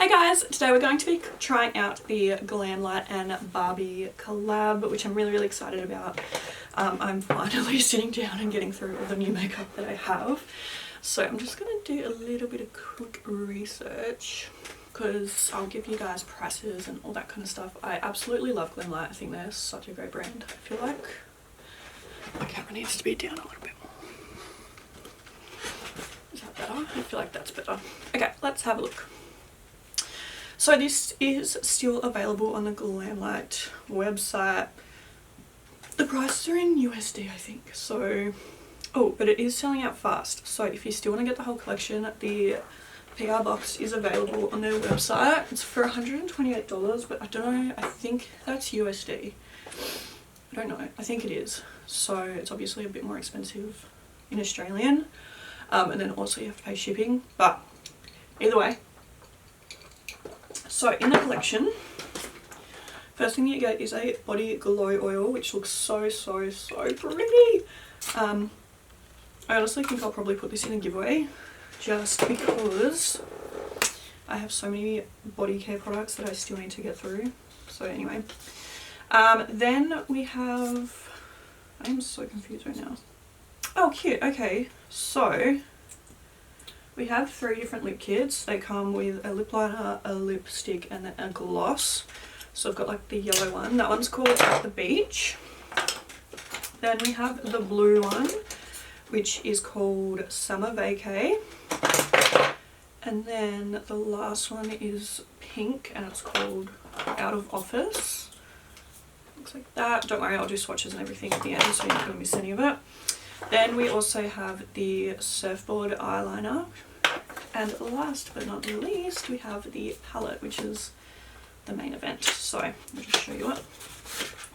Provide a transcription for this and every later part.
Hey guys, today we're going to be trying out the GLAMLITE and Barbie collab, which I'm really excited about. I'm finally sitting down and getting through all the new makeup that I have. So I'm just going to do a little bit of quick research because I'll give you guys prices and all that kind of stuff. I absolutely love GLAMLITE. I think they're such a great brand. I feel like my camera needs to be down a little bit more. Is that better? I feel like that's better. Okay, let's have a look. So this is still available on the GLAMLITE website. The prices are in USD, I think. So, oh, but it is selling out fast. So if you still want to get the whole collection, the PR box is available on their website. It's for $128, but I don't know, I think that's USD. I don't know, I think it is. So it's obviously a bit more expensive in Australian. And then also you have to pay shipping, but either way. So in the collection, first thing you get is a body glow oil, which looks so pretty. I honestly think I'll probably put this in a giveaway just because I have so many body care products that I still need to get through. So anyway, then we have, I'm so confused right now. Oh cute, okay, so we have 3 different lip kits. They come with a lip liner, a lipstick and then a gloss. So I've got like the yellow one. That one's called At the Beach. Then we have the blue one, which is called Summer Vacay. And then the last one is pink and it's called Out of Office. Looks like that. Don't worry, I'll do swatches and everything at the end so you're not going to miss any of it. Then we also have the surfboard eyeliner, and last but not least we have the palette, which is the main event. So I'll just show you it.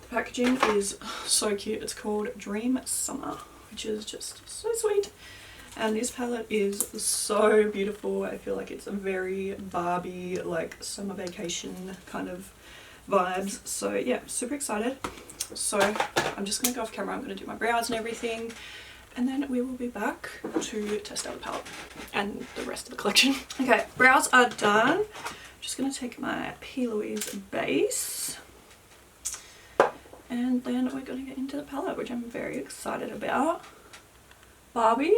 The packaging is so cute. It's called Dream Summer, which is just so sweet, and this palette is so beautiful. I feel like it's a very Barbie, like summer vacation kind of vibes. So yeah, super excited. So I'm just going to go off camera, I'm going to do my brows and everything, and then we will be back to test out the palette and the rest of the collection. Okay, brows are done. Just going to take my P. Louise base, and then we're going to get into the palette, which I'm very excited about. Barbie,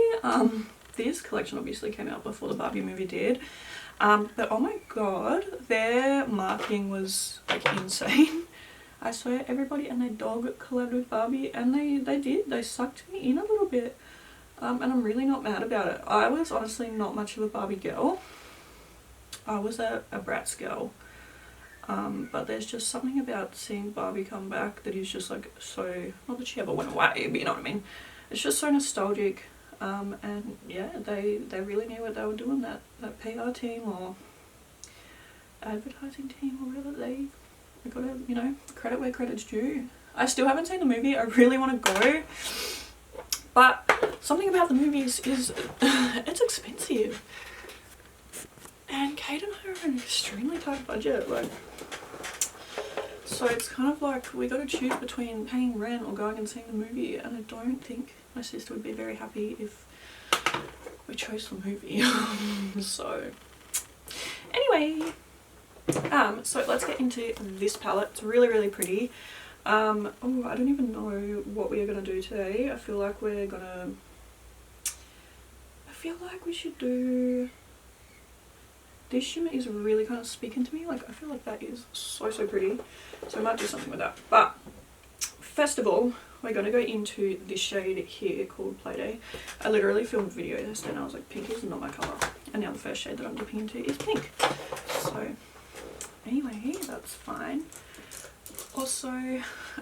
this collection obviously came out before the Barbie movie did, but oh my god, their marketing was like insane. I swear everybody and their dog collabed with Barbie, and they sucked me in a little bit, and I'm really not mad about it. I was honestly not much of a Barbie girl. I was a Bratz girl, but there's just something about seeing Barbie come back that is just like so, not that she ever went away, but you know what I mean. It's just so nostalgic, and yeah, they really knew what they were doing, that PR team or advertising team or whatever. They gotta, you know, credit where credit's due. I still haven't seen the movie. I really want to go, but something about the movies is it's expensive, and Kate and I are on an extremely tight budget, like, so it's kind of like we gotta choose between paying rent or going and seeing the movie, and I don't think my sister would be very happy if we chose the movie. So anyway, so let's get into this palette. It's really pretty. Oh, I don't even know what we are gonna do today. I feel like we should do, this shimmer is really kind of speaking to me. Like, I feel like that is so pretty, so I might do something with that. But first of all, we're gonna go into this shade here called Playday. I literally filmed a video this and I was like, pink is not my colour, and now the first shade that I'm dipping into is pink. So anyway, that's fine. Also,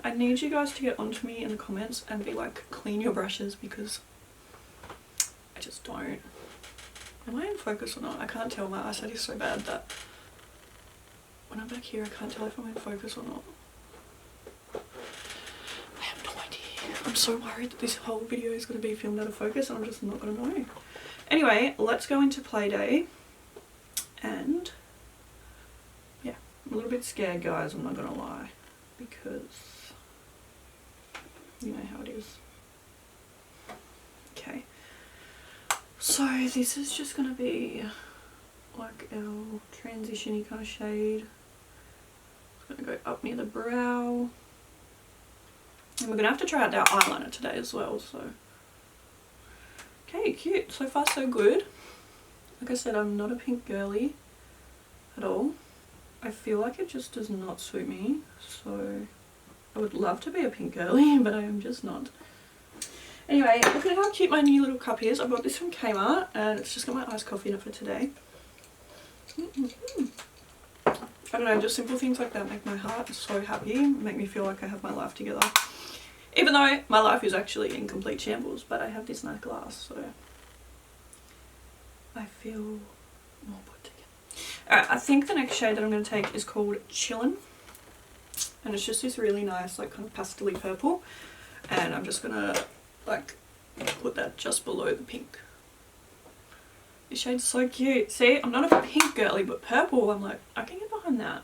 I need you guys to get onto me in the comments and be like, clean your brushes, because I just don't. Am I in focus or not? I can't tell. My eyesight is so bad that when I'm back here I can't tell if I'm in focus or not. I have no idea. I'm so worried that this whole video is going to be filmed out of focus and I'm just not going to know. Anyway, let's go into Playday, and yeah, I'm a little bit scared, guys, I'm not gonna lie, because you know how it is. Okay, so this is just gonna be like our transition-y kind of shade. It's going to go up near the brow. And we're going to have to try out our eyeliner today as well, so. Okay, cute. So far so good. Like I said, I'm not a pink girly at all. I feel like it just does not suit me, so I would love to be a pink girly, but I am just not. Anyway, look at how cute my new little cup is. I bought this from Kmart and it's just got my iced coffee in it for today. I don't know, just simple things like that make my heart so happy, make me feel like I have my life together. Even though my life is actually in complete shambles, but I have this nice glass, so I feel more put together. Alright, I think the next shade that I'm going to take is called Chillin'. And it's just this really nice, like, kind of pastel-y purple. And I'm just going to, like, put that just below the pink. This shade's so cute. See, I'm not a pink girly, but purple, I'm like, I can get behind that.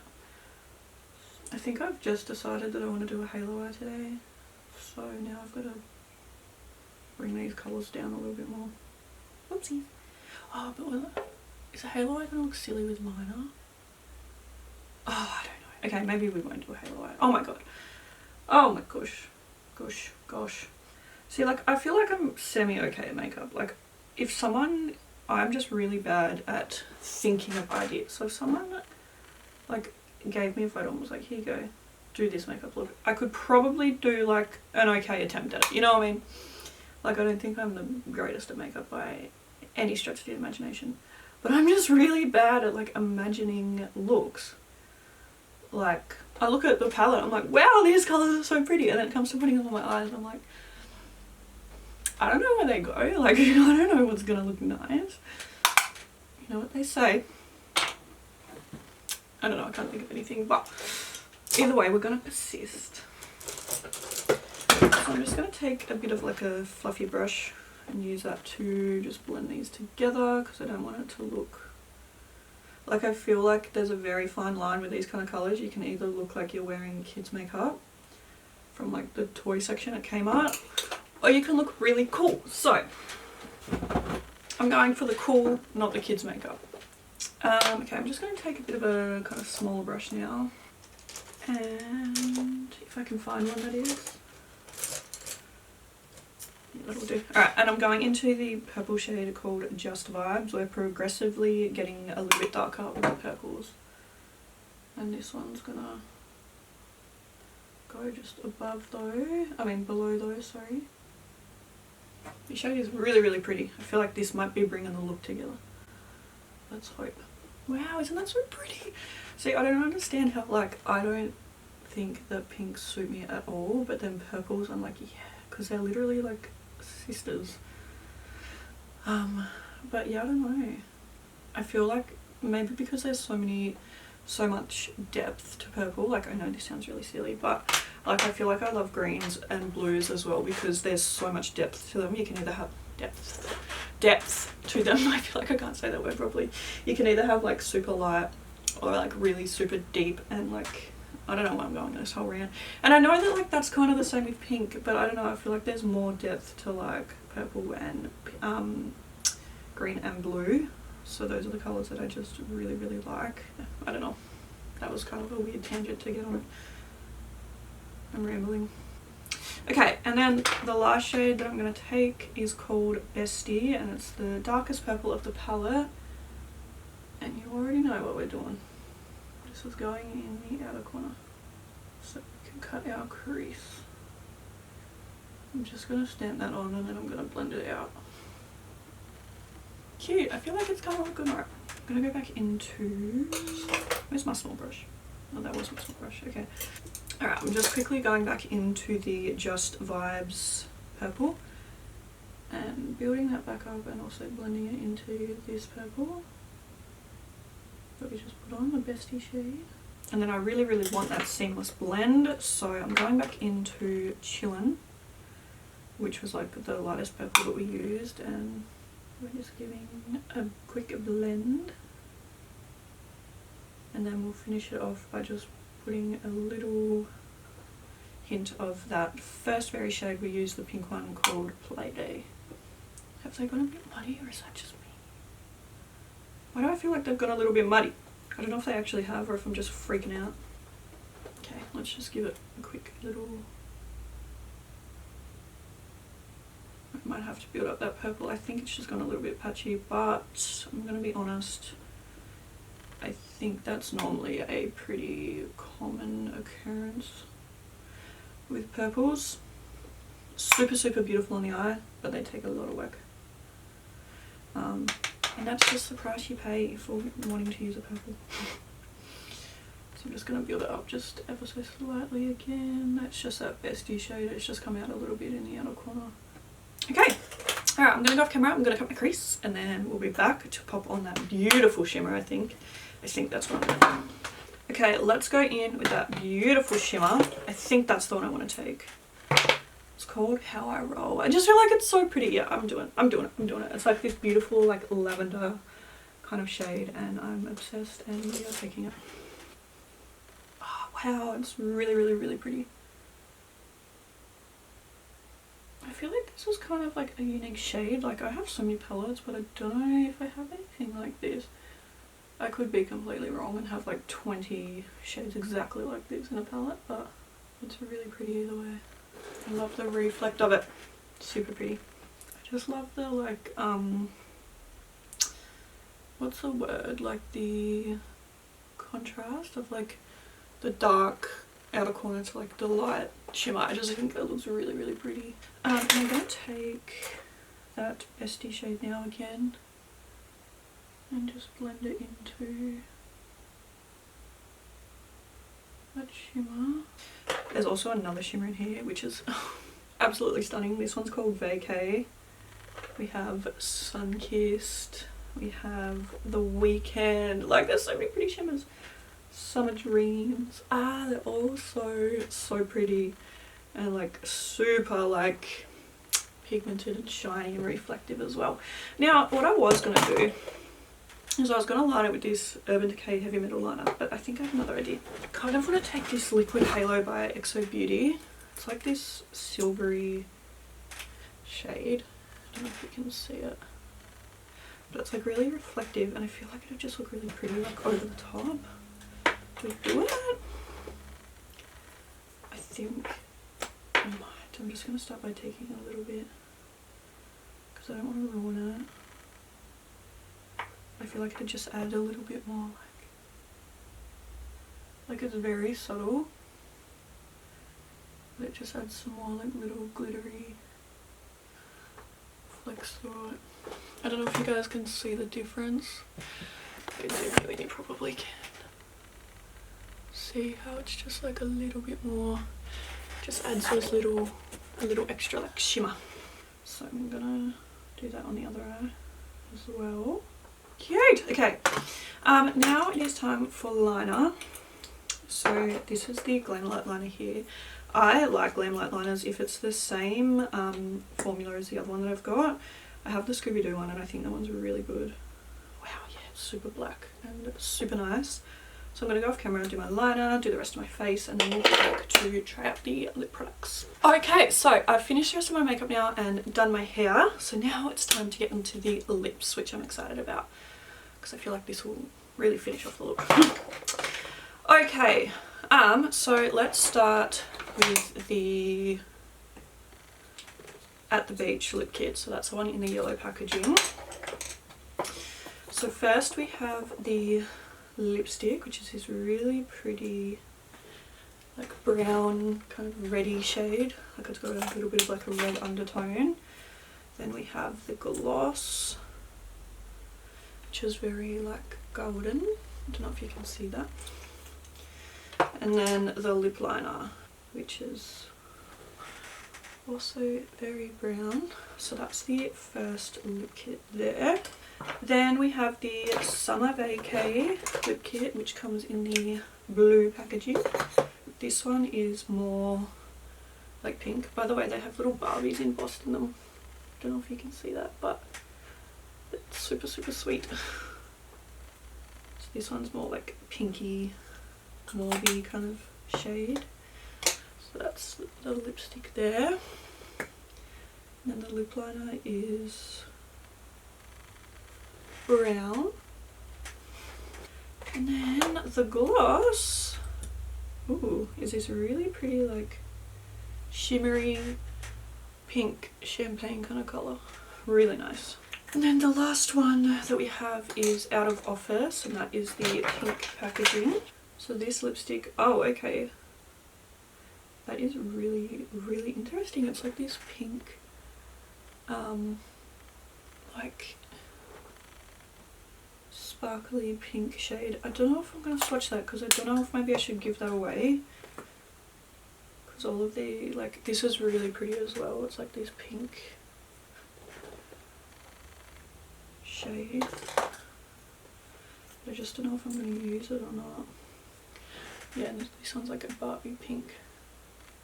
I think I've just decided that I want to do a halo eye today. So now I've got to bring these colours down a little bit more. Whoopsie. Oh, but is a halo eye going to look silly with liner? Oh, I don't know. Okay, maybe we won't do a halo eye. Oh my god. Oh my gosh. Gosh. See, like, I feel like I'm semi-okay at makeup. Like, if someone... I'm just really bad at thinking of ideas. So if someone, like, gave me a photo and was like, here you go, do this makeup look, I could probably do, like, an okay attempt at it. You know what I mean? Like, I don't think I'm the greatest at makeup by any stretch of the imagination. But I'm just really bad at, like, imagining looks. Like, I look at the palette, I'm like, wow, these colours are so pretty. And then it comes to putting them on my eyes, I'm like, I don't know where they go. Like, I don't know what's going to look nice. You know what they say. I don't know, I can't think of anything. But either way, we're going to persist. So I'm just going to take a bit of, like, a fluffy brush and use that to just blend these together because I don't want it to look... Like, I feel like there's a very fine line with these kind of colours. You can either look like you're wearing kids' makeup from, like, the toy section at Kmart, or you can look really cool. So, I'm going for the cool, not the kids' makeup. Okay, I'm just going to take a bit of a kind of smaller brush now. And if I can find one, that is. Yeah, that'll do. Alright, and I'm going into the purple shade called Just Vibes. We're progressively getting a little bit darker with the purples. And this one's gonna go just above below those, sorry. The shade is really, really pretty. I feel like this might be bringing the look together. Let's hope. Wow, isn't that so pretty? See, I don't understand how, like, I don't think that pinks suit me at all, but then purples, I'm like, yeah, because they're literally, like, sisters. But yeah, I don't know. I feel like maybe because there's so much depth to purple, like, I know this sounds really silly, but like, I feel like I love greens and blues as well because there's so much depth to them. You can either have depth to them. I feel like I can't say that word properly. You can either have, like, super light or, like, really super deep, and, like, I don't know why I'm going this whole round. And I know that, like, that's kind of the same with pink, but I don't know, I feel like there's more depth to, like, purple and green and blue. So those are the colours that I just really, really like. I don't know. That was kind of a weird tangent to get on. I'm rambling. Okay, and then the last shade that I'm going to take is called Bestie, and it's the darkest purple of the palette. And you already know what we're doing. This is going in the outer corner, so we can cut our crease. I'm just going to stamp that on and then I'm going to blend it out. Cute, I feel like it's kind of looking right. I'm going to go back into... Where's my small brush? Oh, that was my small brush, okay. Alright, I'm just quickly going back into the Just Vibes purple and building that back up and also blending it into this purple that we just put on, the Bestie shade. And then I really, really want that seamless blend, so I'm going back into Chillin', which was like the lightest purple that we used, and we're just giving a quick blend. And then we'll finish it off by just putting a little hint of that first berry shade we used, the pink one called Play Day. Have they got a bit muddy or is that just me? Why do I feel like they've gone a little bit muddy? I don't know if they actually have or if I'm just freaking out. Okay, let's just give it a quick little... I might have to build up that purple. I think it's just gone a little bit patchy, but I'm going to be honest. I think that's normally a pretty common occurrence with purples. Super, super beautiful on the eye, but they take a lot of work. And that's just the price you pay for wanting to use a purple. So I'm just going to build it up just ever so slightly again. That's just that bestie shade. It's just come out a little bit in the outer corner. Okay. Alright, I'm going to go off camera. I'm going to cut my crease and then we'll be back to pop on that beautiful shimmer, I think. I think that's what I'm going to do. Okay, let's go in with that beautiful shimmer. I think that's the one I want to take. It's called How I Roll. I just feel like it's so pretty. Yeah, I'm doing it. It's like this beautiful like lavender kind of shade and I'm obsessed and we are taking it. Oh, wow, it's really, really, really pretty. I feel like this is kind of like a unique shade. Like I have so many palettes, but I don't know if I have anything like this. I could be completely wrong and have like 20 shades exactly like this in a palette, but it's really pretty either way. I love the reflect of it. Super pretty. I just love the like, what's the word? Like the contrast of like the dark outer corner to like the light shimmer. I just think that looks really, really pretty. And I'm going to take that bestie shade now again and just blend it into that shimmer. There's also another shimmer in here which is absolutely stunning. This one's called Vacay. We have Sunkissed. We have The Weekend. Like there's so many pretty shimmers. Summer Dreams. Ah, they're all so pretty and like super like pigmented and shiny and reflective as well. Now what I was going to do is I was going to line it with this Urban Decay Heavy Metal liner, but I think I have another idea. I kind of want to take this Liquid Halo by XO Beauty. It's like this silvery shade. I don't know if you can see it. But it's like really reflective and I feel like it would just look really pretty like over the top. Do we do it? I think I might. I'm just going to start by taking a little bit because I don't want to ruin it. I feel like it just add a little bit more like it's very subtle, but it just adds some more like little glittery flecks through it. I don't know if you guys can see the difference. You probably can. See how it's just like a little bit more, just adds those a little extra like shimmer. So I'm gonna do that on the other eye as well. Cute. Okay, now it is time for liner. So this is the GLAMLITE liner here. I like GLAMLITE liners if it's the same formula as the other one that I've got. I have the Scooby-Doo one and I think that one's really good. Wow, yeah, it's super black and super nice. So I'm going to go off camera and do my liner, do the rest of my face, and then we'll get back to try out the lip products. Okay, so I've finished the rest of my makeup now and done my hair. So now it's time to get into the lips, which I'm excited about because I feel like this will really finish off the look. Okay, so let's start with the At the Beach lip kit. So that's the one in the yellow packaging. So first we have the lipstick, which is this really pretty like brown kind of reddy shade, like it's got a little bit of like a red undertone. Then we have the gloss, which is very like golden. I don't know if you can see that. And then the lip liner, which is also very brown. So that's the first lip kit there. Then we have the Summer Vacay lip kit, which comes in the blue packaging. This one is more like pink. By the way, they have little Barbies embossed in them. Don't know if you can see that, but it's super, super sweet. So this one's more like pinky, mauvey kind of shade. So that's the lipstick there. And then the lip liner is brown. And then the gloss, ooh, is this really pretty like shimmery pink champagne kind of colour. Really nice. And then the last one that we have is Out of Office, and that is the pink packaging. So this lipstick, oh okay, that is really, really interesting. It's like this pink, like sparkly pink shade. I don't know if I'm going to swatch that because I don't know if maybe I should give that away. Because all of the, like, this is really pretty as well. It's like this pink shade. I just don't know if I'm going to use it or not. Yeah, this one's like a Barbie pink.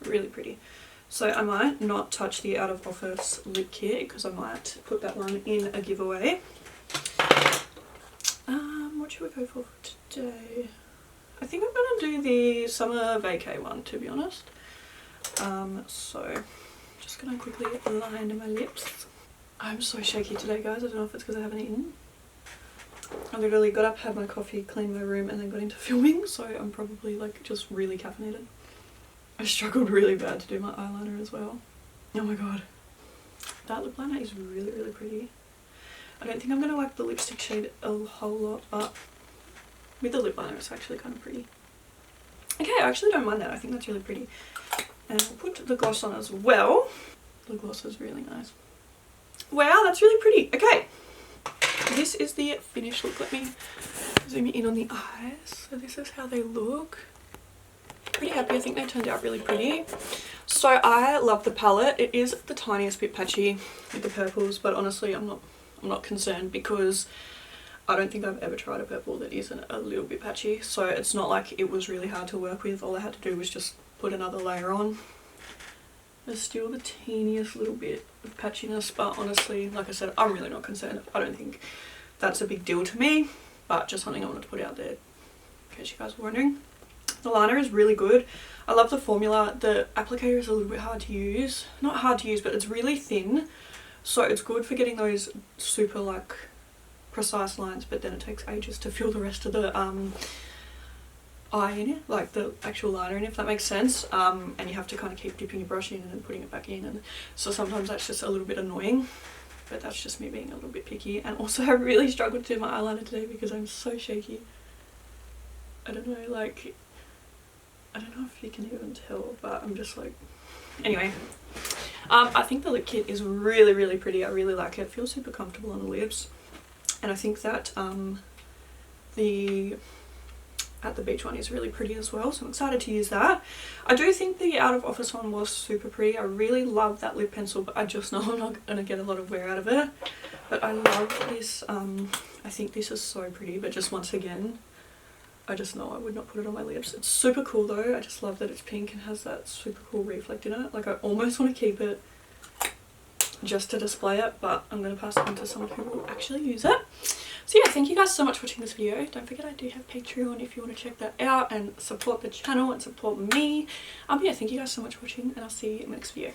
Really pretty. So I might not touch the Out of Office lip kit because I might put that one in a giveaway. What should we go for today? I think I'm going to do the summer vacay one, to be honest. So just going to quickly line my lips. I'm so shaky today, guys. I don't know if it's because I haven't eaten. I literally got up, had my coffee, cleaned my room, and then got into filming, so I'm probably like just really caffeinated. I struggled really bad to do my eyeliner as well. Oh my god. That lip liner is really, really pretty. I don't think I'm going to like the lipstick shade a whole lot, but with the lip liner it's actually kind of pretty. Okay, I actually don't mind that. I think that's really pretty. And I'll put the gloss on as well. The gloss is really nice. Wow, that's really pretty. Okay, this is the finished look. Let me zoom in on the eyes. So this is how they look. Pretty happy. I think they turned out really pretty. So I love the palette. It is the tiniest bit patchy with the purples, but honestly I'm not concerned because I don't think I've ever tried a purple that isn't a little bit patchy. So it's not like it was really hard to work with. All I had to do was just put another layer on. There's still the teeniest little bit of patchiness, but honestly, like I said, I'm really not concerned. I don't think that's a big deal to me, but just something I wanted to put out there in case you guys were wondering. The liner is really good. I love the formula. The applicator is a little bit hard to use. Not hard to use, but it's really thin. So it's good for getting those super like precise lines, but then it takes ages to fill the rest of the eye in it, like the actual liner in, if that makes sense. And you have to kind of keep dipping your brush in and then putting it back in, and so sometimes that's just a little bit annoying, but that's just me being a little bit picky. And also I really struggled to do my eyeliner today because I'm so shaky. I don't know, like, I don't know if you can even tell, but I'm just like, anyway. I think the lip kit is really, really pretty. I really like it. It feels super comfortable on the lips. And I think that the At the Beach one is really pretty as well. So I'm excited to use that. I do think the Out of Office one was super pretty. I really love that lip pencil, but I just know I'm not going to get a lot of wear out of it. But I love this. I think this is so pretty, but just once again, I just know I would not put it on my lips. It's super cool though. I just love that it's pink and has that super cool reflect in it. Like, I almost want to keep it just to display it, but I'm going to pass it on to someone who will actually use it. So yeah, thank you guys so much for watching this video. Don't forget I do have Patreon if you want to check that out and support the channel and support me. Yeah, thank you guys so much for watching, and I'll see you in the next video.